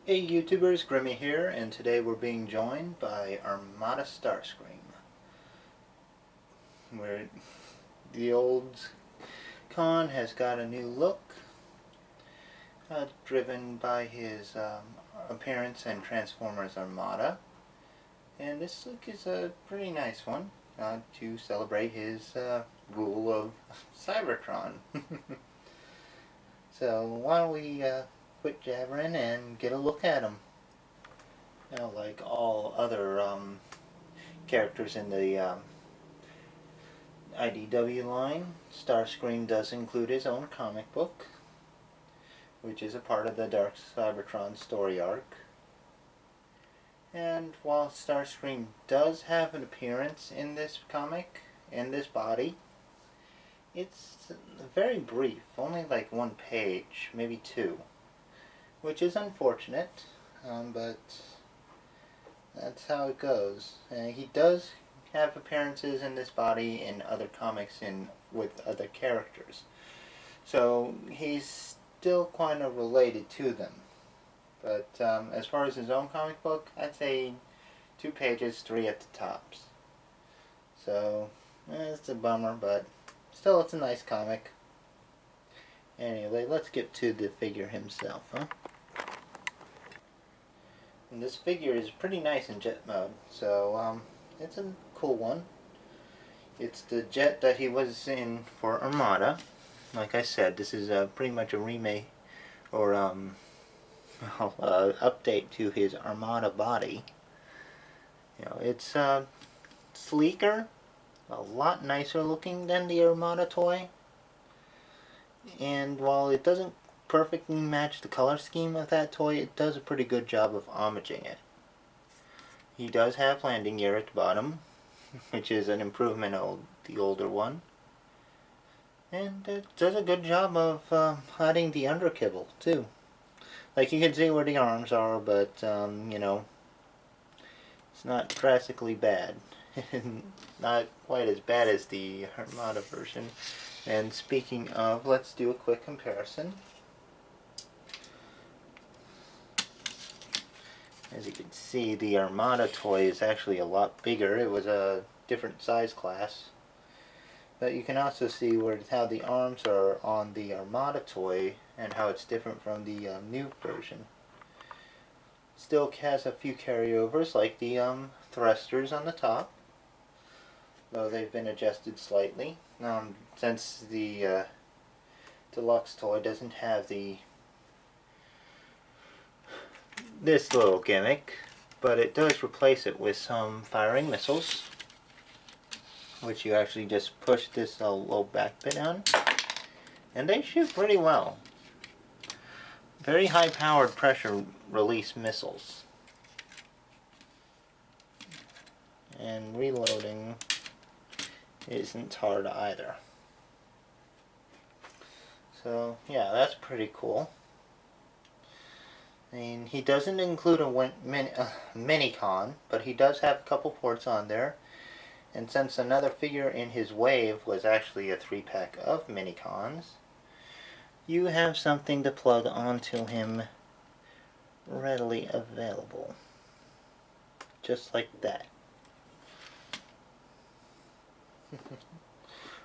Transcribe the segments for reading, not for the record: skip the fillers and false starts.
Hey YouTubers, Grimmy here, and today we're being joined by Armada Starscream. Where the old con has got a new look, driven by his appearance in Transformers Armada. And this look is a pretty nice one to celebrate his rule of Cybertron. So why don't we quit jabbering and get a look at him. Now, like all other characters in the IDW line, Starscream does include his own comic book, which is a part of the Dark Cybertron story arc. And while Starscream does have an appearance in this comic, in this body, it's very brief, only like one page, maybe two, which is unfortunate, but that's how it goes. He does have appearances in this body in other comics with other characters, so he's still kind of related to them. But as far as his own comic book, I'd say 2 pages, 3 at the tops. So it's a bummer, but still it's a nice comic. Anyway, let's get to the figure himself, huh? And this figure is pretty nice in jet mode, so it's a cool one. It's the jet that he was in for Armada. Like I said, this is pretty much a remake or update to his Armada body. You know, it's sleeker, a lot nicer looking than the Armada toy. And while it doesn't perfectly match the color scheme of that toy, it does a pretty good job of homaging it. He does have landing gear at the bottom, which is an improvement of the older one. And it does a good job of hiding the underkibble, too. Like, you can see where the arms are, but, you know, it's not drastically bad. Not quite as bad as the Armada version. And speaking of, let's do a quick comparison. As you can see, the Armada toy is actually a lot bigger. It was a different size class. But you can also see how the arms are on the Armada toy and how it's different from the new version. Still has a few carryovers, like the thrusters on the top, though they've been adjusted slightly. Since the deluxe toy doesn't have this little gimmick, but it does replace it with some firing missiles, which you actually just push this low back bit on, and they shoot pretty well. Very high powered pressure release missiles. And reloading isn't hard either. So yeah, that's pretty cool. I mean, he doesn't include a mini-con, but he does have a couple ports on there. And since another figure in his wave was actually a 3-pack of mini-cons, you have something to plug onto him readily available. Just like that.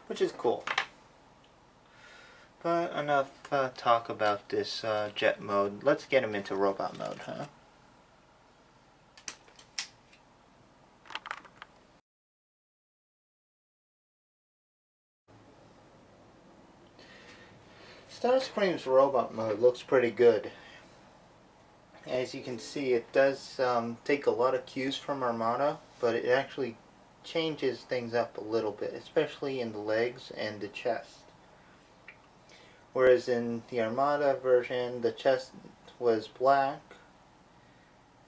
Which is cool. But enough talk about this jet mode. Let's get him into robot mode, huh? Starscream's robot mode looks pretty good. As you can see, it does take a lot of cues from Armada, but it actually changes things up a little bit, especially in the legs and the chest. Whereas in the Armada version, the chest was black,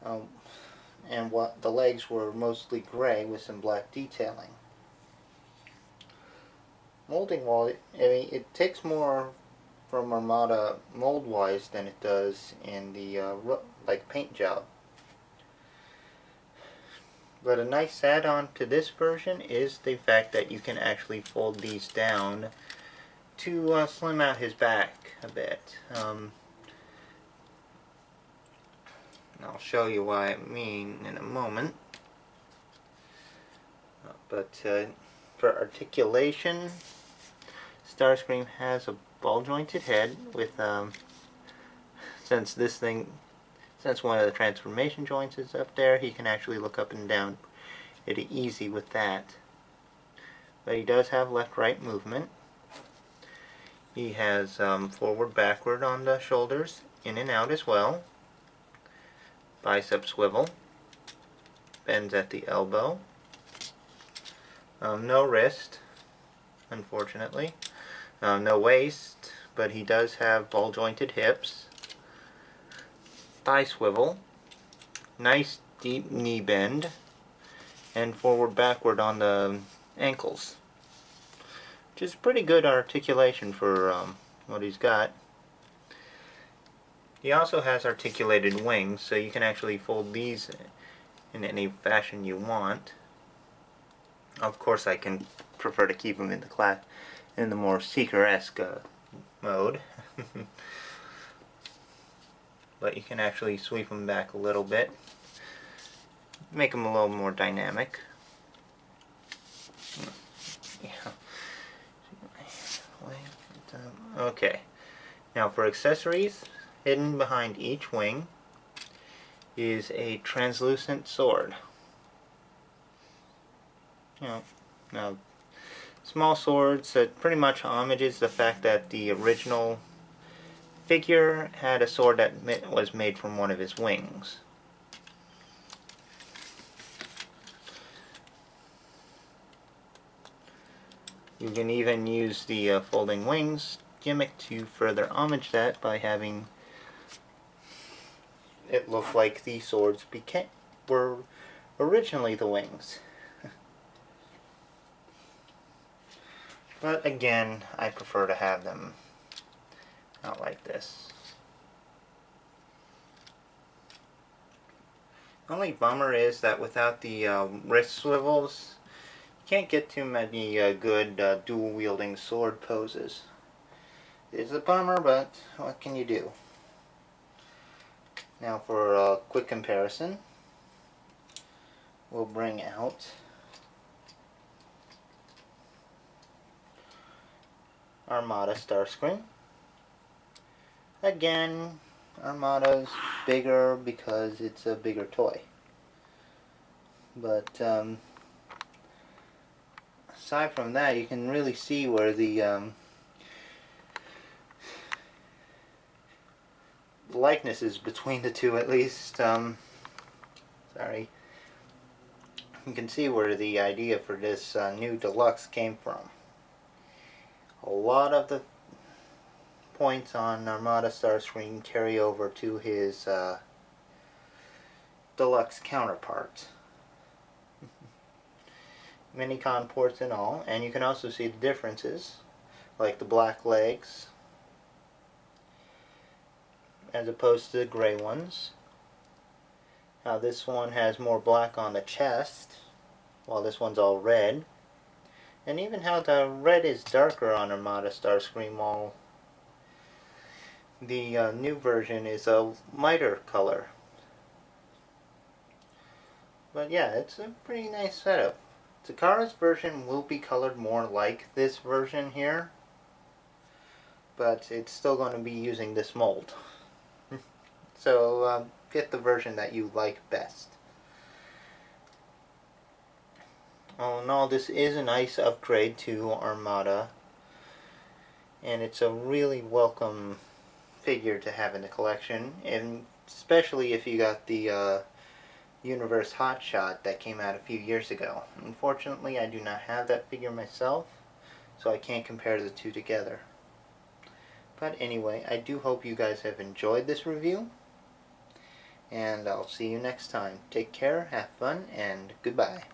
and the legs were mostly gray with some black detailing. Molding wise, I mean, it takes more from Armada mold-wise than it does in the like paint job. But a nice add-on to this version is the fact that you can actually fold these down to slim out his back a bit. I'll show you what I mean in a moment. But for articulation, Starscream has a ball-jointed head with, since one of the transformation joints is up there, he can actually look up and down pretty easy with that. But he does have left-right movement. He has forward-backward on the shoulders, in and out as well. Bicep swivel. Bends at the elbow. No wrist, unfortunately. No waist, but he does have ball-jointed hips. Thigh swivel. Nice deep knee bend. And forward-backward on the ankles. Which is pretty good articulation for what he's got. He also has articulated wings, so you can actually fold these in any fashion you want. Of course, I can prefer to keep them in the more Seeker-esque mode. But you can actually sweep them back a little bit, make them a little more dynamic. Yeah. Okay. Now for accessories, hidden behind each wing is a translucent sword. Now, small swords that pretty much homages the fact that the original figure had a sword that was made from one of his wings. You can even use the folding wings gimmick to further homage that by having it look like the swords were originally the wings. But again, I prefer to have them out like this. The only bummer is that without the wrist swivels, you can't get too many good dual-wielding sword poses. It's a bummer, but what can you do? Now for a quick comparison, we'll bring out Armada Starscream. Again, Armada's bigger because it's a bigger toy. But aside from that, you can really see where the likenesses between the two, at least. Sorry. You can see where the idea for this new deluxe came from. A lot of the points on Armada Starscream carry over to his deluxe counterpart. Minicon ports and all, and you can also see the differences, like the black legs as opposed to the gray ones. Now this one has more black on the chest, while this one's all red. And even how the red is darker on Armada Starscream, while the new version is a lighter color. But yeah, it's a pretty nice setup. Takara's version will be colored more like this version here, but it's still going to be using this mold. So get the version that you like best. All in all, this is a nice upgrade to Armada, and it's a really welcome figure to have in the collection, and especially if you got the Universe Hotshot that came out a few years ago. Unfortunately, I do not have that figure myself, so I can't compare the two together. But anyway, I do hope you guys have enjoyed this review, and I'll see you next time. Take care, have fun, and goodbye.